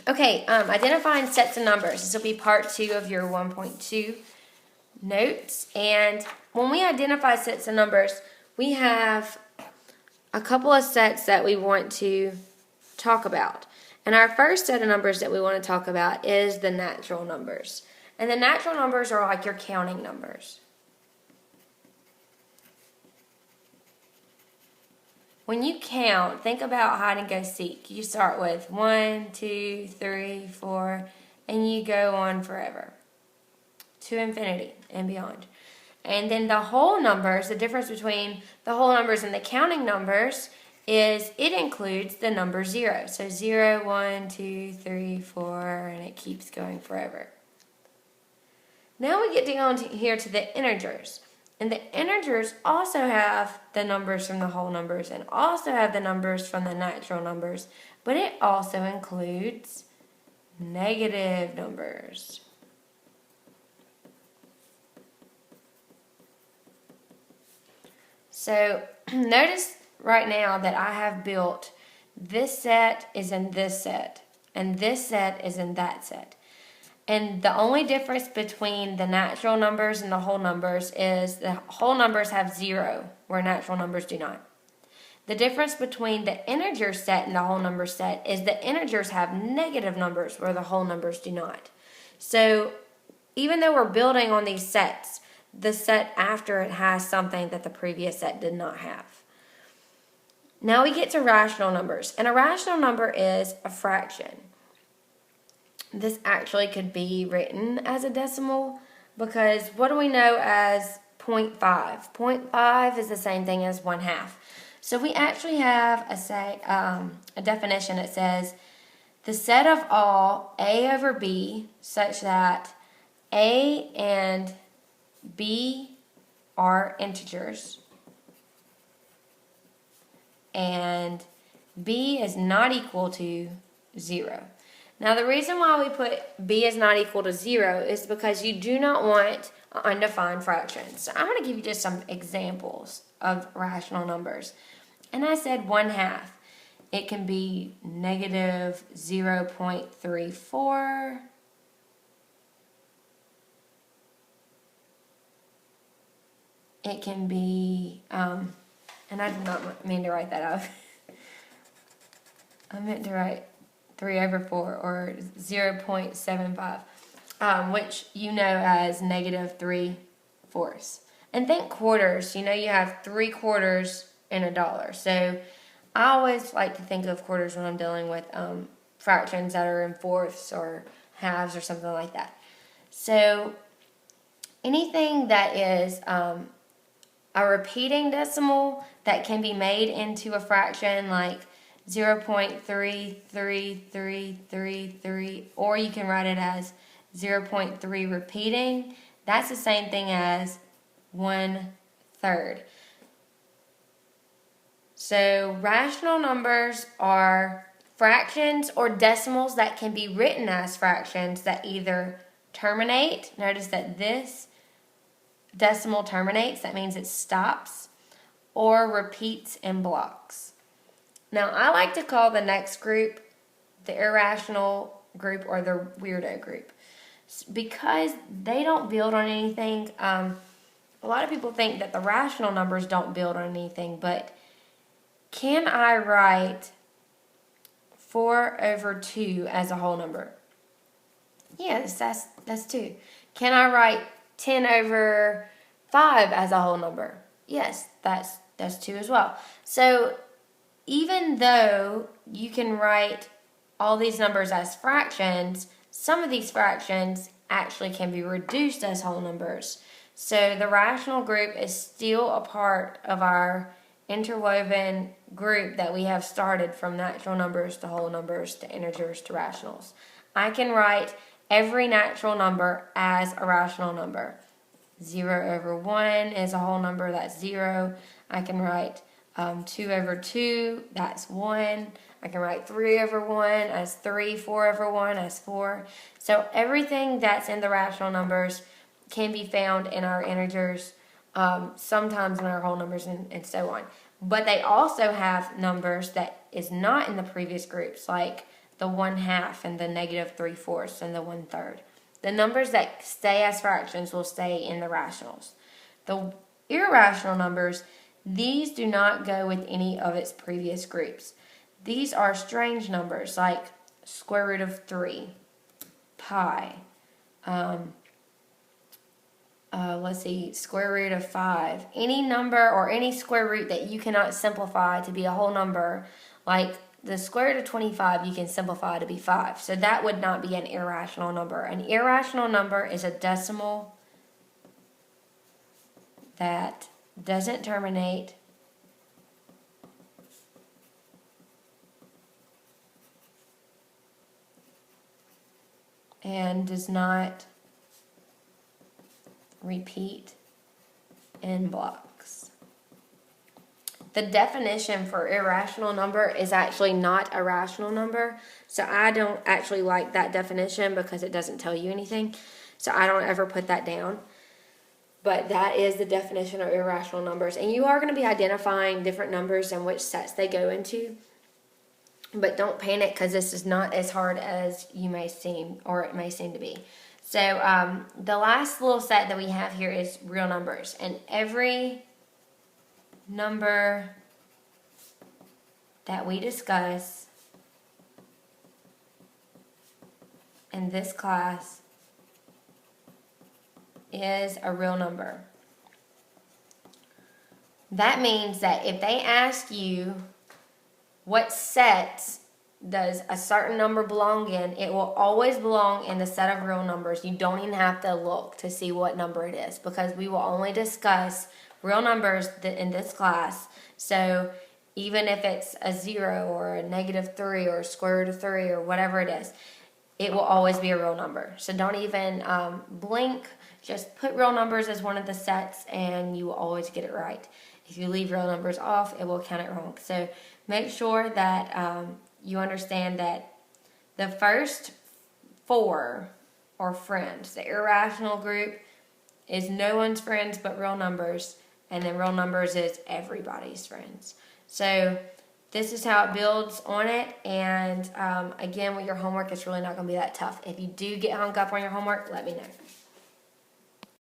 Okay, identifying sets of numbers. This will be part 2 of your 1.2 notes. And when we identify sets of numbers, we have a couple of sets that we want to talk about. And our first set of numbers that we want to talk about is the natural numbers. And the natural numbers are like your counting numbers. When you count, think about hide and go seek. You start with 1, 2, 3, 4, and you go on forever to infinity and beyond. And then the whole numbers, the difference between the whole numbers and the counting numbers is it includes the number 0. So 0, 1, 2, 3, 4, and it keeps going forever. Now we get down here to the integers. And the integers also have the numbers from the whole numbers and also have the numbers from the natural numbers, but it also includes negative numbers. So notice right now that I have built this set is in this set and this set is in that set. And the only difference between the natural numbers and the whole numbers is the whole numbers have 0, where natural numbers do not. The difference between the integer set and the whole number set is the integers have negative numbers, where the whole numbers do not. So even though we're building on these sets, the set after it has something that the previous set did not have. Now we get to rational numbers. And a rational number is a fraction. This actually could be written as a decimal because what do we know as 0.5? 0.5 is the same thing as 1/2. So we actually have a definition that says the set of all A over B such that A and B are integers and B is not equal to 0. Now the reason why we put B is not equal to 0 is because you do not want undefined fractions. So I'm going to give you just some examples of rational numbers. And I said 1/2. It can be negative 0.34. It can be, and I did not mean to write that out. I meant to write 3 over 4 or 0.75, which you know as negative 3/4. And think quarters. You know you have 3 quarters in a dollar. So I always like to think of quarters when I'm dealing with fractions that are in fourths or halves or something like that. So anything that is a repeating decimal that can be made into a fraction like 0.33333, or you can write it as 0.3 repeating. That's the same thing as 1/3. So rational numbers are fractions or decimals that can be written as fractions that either terminate. Notice that this decimal terminates. That means it stops, or repeats in blocks. Now, I like to call the next group the irrational group or the weirdo group because they don't build on anything. A lot of people think that the rational numbers don't build on anything, but can I write 4 over 2 as a whole number? Yes, that's 2. Can I write 10 over 5 as a whole number? Yes, that's 2 as well. So even though you can write all these numbers as fractions, some of these fractions actually can be reduced as whole numbers. So the rational group is still a part of our interwoven group that we have started from natural numbers to whole numbers to integers to rationals. I can write every natural number as a rational number. 0 over 1 is a whole number, that's 0. I can write 2 over 2, that's 1. I can write 3 over 1 as 3, 4 over 1 as 4. So everything that's in the rational numbers can be found in our integers, sometimes in our whole numbers, and so on. But they also have numbers that is not in the previous groups, like the 1/2 and the -3/4 and the 1/3. The numbers that stay as fractions will stay in the rationals. The irrational numbers, these do not go with any of its previous groups. These are strange numbers like square root of 3, pi, let's see, square root of 5. Any number or any square root that you cannot simplify to be a whole number, like the square root of 25, you can simplify to be 5. So that would not be an irrational number. An irrational number is a decimal that doesn't terminate and does not repeat in blocks. The definition for irrational number is actually not a rational number. So I don't actually like that definition because it doesn't tell you anything. So I don't ever put that down. But that is the definition of irrational numbers. And you are going to be identifying different numbers and which sets they go into. But don't panic because this is not as hard as you may seem, or it may seem to be. So the last little set that we have here is real numbers. And every number that we discuss in this class is a real number. That means that if they ask you what sets does a certain number belong in, it will always belong in the set of real numbers. You don't even have to look to see what number it is because we will only discuss real numbers in this class. So even if it's a 0 or a -3 or a square root of 3 or whatever it is, it will always be a real number. So don't even blink. Just put real numbers as one of the sets and you will always get it right. If you leave real numbers off, it will count it wrong. So make sure that you understand that the first 4 are friends. The irrational group is no one's friends but real numbers, and then real numbers is everybody's friends. So this is how it builds on it, and again, with your homework, it's really not going to be that tough. If you do get hung up on your homework, let me know.